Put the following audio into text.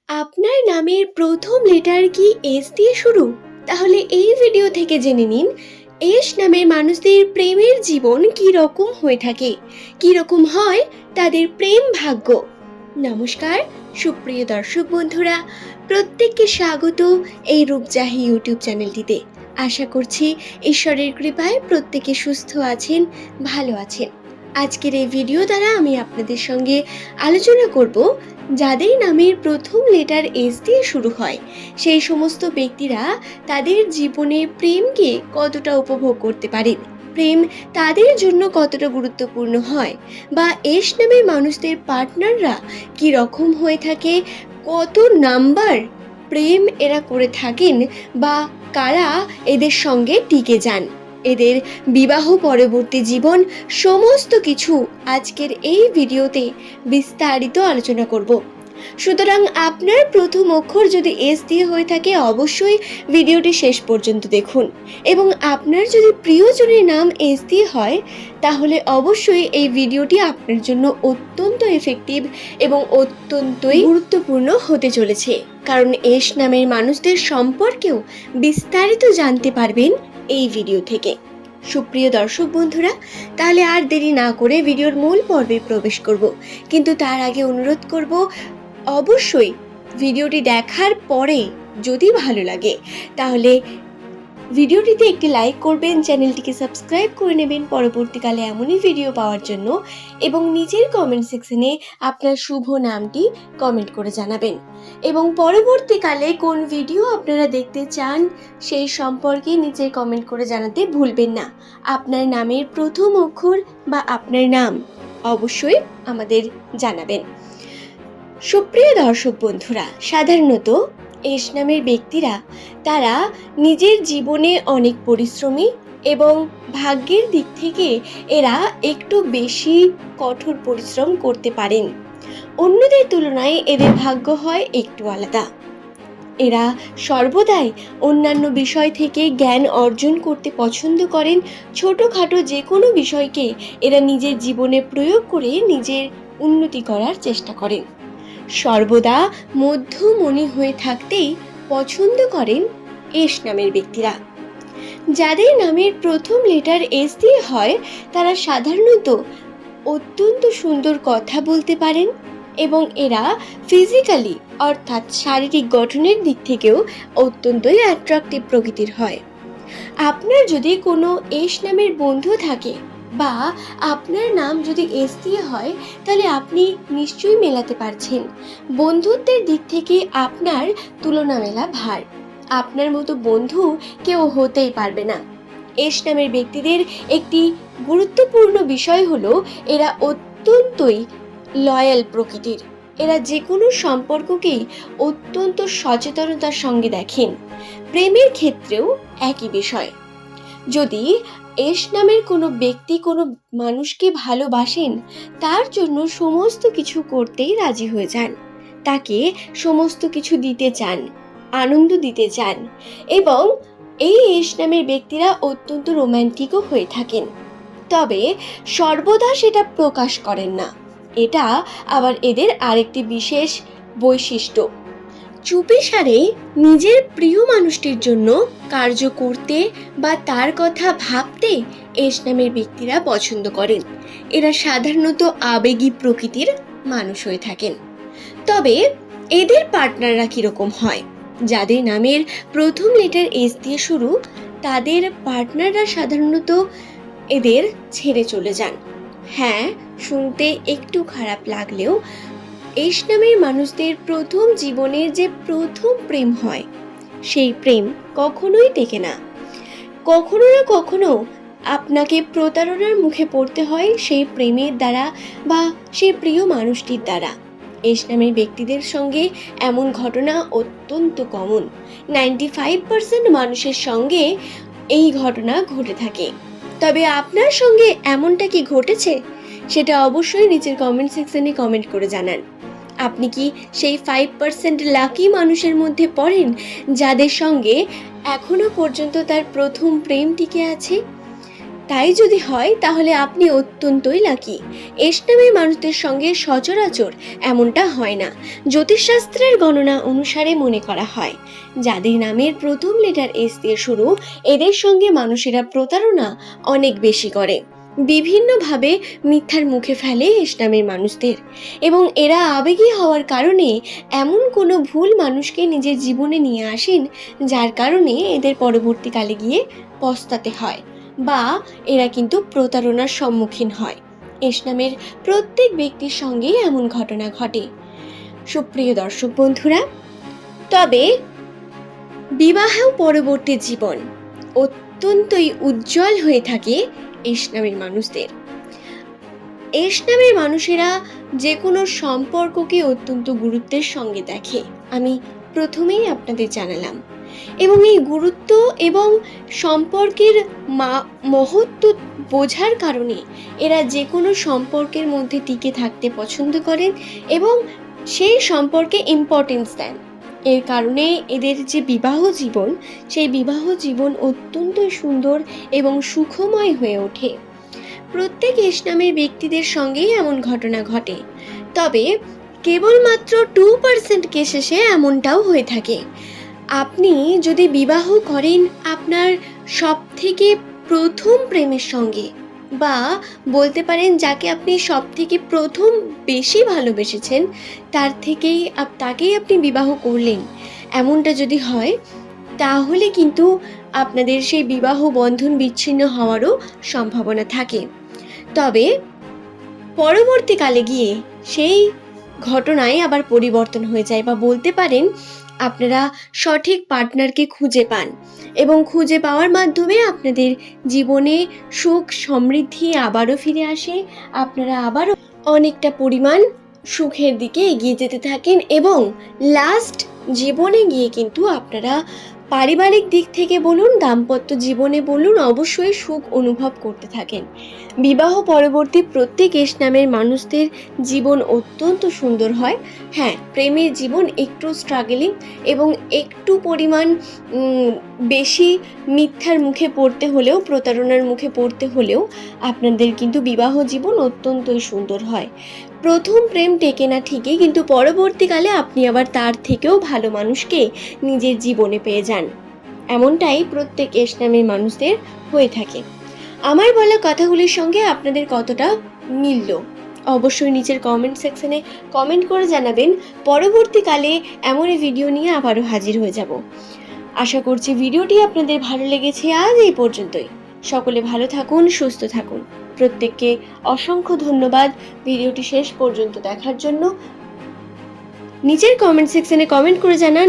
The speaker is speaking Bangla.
আপনার নামের প্রথম লেটার কি এস দিয়ে শুরু? তাহলে এই ভিডিও থেকে জেনে নিন এস নামের মানুষদের প্রেমের জীবন কি রকম হয়ে থাকে, কি রকম হয় তাদের প্রেম ভাগ্য। নমস্কার সুপ্রিয় দর্শক বন্ধুরা, প্রত্যেককে স্বাগত এই রূপজাহি ইউটিউব চ্যানেলটিতে। আশা করছি ঈশ্বরের কৃপায় প্রত্যেকে সুস্থ আছেন, ভালো আছেন। আজকের এই ভিডিও দ্বারা আমি আপনাদের সঙ্গে আলোচনা করব যাদের নামের প্রথম লেটার এস দিয়ে শুরু হয় সেই সমস্ত ব্যক্তিরা তাদের জীবনে প্রেমকে কতটা উপভোগ করতে পারেন, প্রেম তাদের জন্য কতটা গুরুত্বপূর্ণ হয়, বা এস নামের মানুষদের পার্টনাররা কি রকম হয়ে থাকে, কত নাম্বার প্রেম এরা করে থাকেন, বা কারা এদের সঙ্গে টিকে যান, এদের বিবাহ পরবর্তী জীবন সমস্ত কিছু আজকের এই ভিডিওতে বিস্তারিত আলোচনা করব। সুতরাং আপনার প্রথম অক্ষর যদি এস দিয়ে হয়ে থাকে অবশ্যই ভিডিওটি শেষ পর্যন্ত দেখুন, এবং আপনার যদি প্রিয়জনের নাম এস দিয়ে হয় তাহলে অবশ্যই এই ভিডিওটি আপনার জন্য অত্যন্ত এফেক্টিভ এবং অত্যন্তই গুরুত্বপূর্ণ হতে চলেছে, কারণ এস নামের মানুষদের সম্পর্কেও বিস্তারিত জানতে পারবেন এই ভিডিও থেকে। সুপ্রিয় দর্শক বন্ধুরা, তাহলে আর দেরি না করে ভিডিওর মূল পর্বে প্রবেশ করব, কিন্তু তার আগে অনুরোধ করব অবশ্যই ভিডিওটি দেখার পরে যদি ভালো লাগে তাহলে ভিডিওটিতে একটি লাইক করবেন, চ্যানেলটিকে সাবস্ক্রাইব করে নেবেন পরবর্তীকালে এমনই ভিডিও পাওয়ার জন্য, এবং নিজের কমেন্ট সেকশনে আপনার শুভ নামটি কমেন্ট করে জানাবেন, এবং পরবর্তীকালে কোন ভিডিও আপনারা দেখতে চান সেই সম্পর্কে নিচে কমেন্ট করে জানাতে ভুলবেন না। আপনার নামের প্রথম অক্ষর বা আপনার নাম অবশ্যই আমাদের জানাবেন। সুপ্রিয় দর্শক বন্ধুরা, সাধারণত এস নামের ব্যক্তিরা তারা নিজের জীবনে অনেক পরিশ্রমী এবং ভাগ্যের দিক থেকে এরা একটু বেশি কঠোর পরিশ্রম করতে পারেন। অন্যদের তুলনায় এদের ভাগ্য হয় একটু আলাদা। এরা সর্বদাই অন্যান্য বিষয় থেকে জ্ঞান অর্জন করতে পছন্দ করেন। ছোটোখাটো যে কোনো বিষয়কে এরা নিজের জীবনে প্রয়োগ করে নিজের উন্নতি করার চেষ্টা করেন। সর্বদা মধ্যমণি হয়ে থাকতেই পছন্দ করেন এস নামের ব্যক্তিরা। যাদের নামের প্রথম লেটার এস দিয়ে হয় তারা সাধারণত অত্যন্ত সুন্দর কথা বলতে পারেন, এবং এরা ফিজিক্যালি অর্থাৎ শারীরিক গঠনের দিক থেকেও অত্যন্তই অ্যাট্রাকটিভ প্রকৃতির হয়। আপনার যদি কোনো এস নামের বন্ধু থাকে বা আপনার নাম যদি এস দিয়ে হয় তাহলে আপনি নিশ্চয়ই মেলাতে পারছেন। বন্ধুত্বের দিক থেকে আপনার তুলনা মেলা ভার। আপনার মতো বন্ধু কেউ হতেই পারবে না। এস নামের ব্যক্তিদের একটি গুরুত্বপূর্ণ বিষয় হলো এরা অত্যন্তই লয়াল প্রকৃতির। এরা যে কোনো সম্পর্ককেই অত্যন্ত সচেতনতার সঙ্গে দেখেন। প্রেমের ক্ষেত্রেও একই বিষয়। যদি এস নামের কোনো ব্যক্তি কোনো মানুষকে ভালোবাসেন তার জন্য সমস্ত কিছু করতেই রাজি হয়ে যান, তাকে সমস্ত কিছু দিতে চান, আনন্দ দিতে চান, এবং এই এস নামের ব্যক্তিরা অত্যন্ত রোম্যান্টিকও হয়ে থাকেন। তবে সর্বদা সেটা প্রকাশ করেন না, এটা আবার এদের আরেকটি বিশেষ বৈশিষ্ট্য। চুপিসারে নিজের প্রিয় মানুষটির জন্য কার্য করতে বা তার কথা ভাবতে এস নামের ব্যক্তিরা পছন্দ করেন। এরা সাধারণত আবেগী প্রকৃতির মানুষ হয়ে থাকেন। তবে এদের পার্টনাররা কীরকম হয়? যাদের নামের প্রথম লেটার এস দিয়ে শুরু তাদের পার্টনাররা সাধারণত এদের ছেড়ে চলে যান। হ্যাঁ, শুনতে একটু খারাপ লাগলেও এস নামের মানুষদের প্রথম জীবনের যে প্রথম প্রেম হয় সেই প্রেম কখনোই টেকে না। কখনো না কখনো আপনাকে প্রতারণার মুখে পড়তে হয় সেই প্রেমের দ্বারা বা সেই প্রিয় মানুষটির দ্বারা। এস নামের ব্যক্তিদের সঙ্গে এমন ঘটনা অত্যন্ত কমন। 95% মানুষের সঙ্গে এই ঘটনা ঘটে থাকে। তবে আপনার সঙ্গে এমনটা কি ঘটেছে সেটা অবশ্যই নিচের কমেন্ট সেকশনে কমেন্ট করে জানান। আপনি কি সেই 5% লাকি মানুষের মধ্যে পড়েন যাদের সঙ্গে এখনো পর্যন্ত তার প্রথম প্রেম টিকে আছে? তাই যদি হয় তাহলে আপনি অত্যন্তই লাকি। এস নামের মানুষদের সঙ্গে সচরাচর এমনটা হয় না। জ্যোতিষশাস্ত্রের গণনা অনুসারে মনে করা হয় যাদের নামের প্রথম লেটার এস দিয়ে শুরু, এদের সঙ্গে মানুষেরা প্রতারণা অনেক বেশি করে, বিভিন্নভাবে মিথ্যার মুখে ফেলে এস নামের মানুষদের, এবং এরা আবেগী হওয়ার কারণে এমন কোনো ভুল মানুষকে নিজের জীবনে নিয়ে আসেন যার কারণে এদের পরবর্তীকালে গিয়ে পস্তাতে হয় বা এরা কিন্তু প্রতারণার সম্মুখীন হয়। এস নামের প্রত্যেক ব্যক্তির সঙ্গেই এমন ঘটনা ঘটে। সুপ্রিয় দর্শক বন্ধুরা, তবে বিবাহ পরবর্তী জীবন অত্যন্তই উজ্জ্বল হয়ে থাকে এস নামের মানুষদের। এস নামের মানুষেরা যে কোনো সম্পর্ককে অত্যন্ত গুরুত্বের সঙ্গে দেখে, আমি প্রথমেই আপনাদের জানালাম, এবং এই গুরুত্ব এবং সম্পর্কের মহত্ব বোঝার কারণে এরা যে কোনো সম্পর্কের মধ্যে টিকে থাকতে পছন্দ করেন এবং সেই সম্পর্কে ইম্পর্টেন্স দেন। এর কারণে এদের যে বিবাহ জীবন, সেই বিবাহ জীবন অত্যন্ত সুন্দর এবং সুখময় হয়ে ওঠে। প্রত্যেক এস নামের ব্যক্তিদের সঙ্গেই এমন ঘটনা ঘটে, তবে কেবলমাত্র 2% কেসে এমনটাও হয়ে থাকে। আপনি যদি বিবাহ করেন আপনার সব থেকে প্রথম প্রেমের সঙ্গে, বা বলতে পারেন যাকে আপনি সব থেকে প্রথম বেশি ভালোবেসেছেন তাকেই আপনি বিবাহ করলেন, এমনটা যদি হয় তাহলে কিন্তু আপনাদের সেই বিবাহ বন্ধন বিচ্ছিন্ন হওয়ারও সম্ভাবনা থাকে। তবে পরবর্তীকালে গিয়ে সেই ঘটনায় আবার পরিবর্তন হয়ে যায়, বা বলতে পারেন আপনারা সঠিক পার্টনারকে খুঁজে পান এবং খুঁজে পাওয়ার মাধ্যমে আপনাদের জীবনে সুখ সমৃদ্ধি আবারও ফিরে আসে। আপনারা আবারও অনেকটা পরিমাণ সুখের দিকে এগিয়ে যেতে থাকেন এবং লাস্ট জীবনে গিয়ে কিন্তু আপনারা পারিবারিক দিক থেকে বলুন, দাম্পত্য জীবনে বলুন, অবশ্যই সুখ অনুভব করতে থাকেন। বিবাহ পরবর্তী প্রত্যেক এস নামের মানুষদের জীবন অত্যন্ত সুন্দর হয়। হ্যাঁ, প্রেমের জীবন একটু স্ট্রাগলিং এবং একটু পরিমাণ বেশি মিথ্যার মুখে পড়তে হলেও, প্রতারণার মুখে পড়তে হলেও আপনাদের কিন্তু বিবাহ জীবন অত্যন্তই সুন্দর হয়। প্রথম প্রেম টেকে না ঠিকই, কিন্তু পরবর্তীকালে আপনি আবার তার থেকেও ভালো মানুষকে নিজের জীবনে পেয়ে যান। এমনটাই প্রত্যেক এস নামের মানুষদের হয়ে থাকে। আমার বলা কথাগুলির সঙ্গে আপনাদের কতটা মিলল অবশ্যই নিচের কমেন্ট সেকশনে কমেন্ট করে জানাবেন। পরবর্তীকালে এমন ভিডিও নিয়ে আবারও হাজির হয়ে যাব। আশা করছি ভিডিওটি আপনাদের ভালো লেগেছে। আজ এই পর্যন্তই। সকলে ভালো থাকুন, সুস্থ থাকুন। প্রত্যেককে অসংখ্য ধন্যবাদ ভিডিওটি শেষ পর্যন্ত দেখার জন্য। নিচের কমেন্ট সেকশনে কমেন্ট করে জানান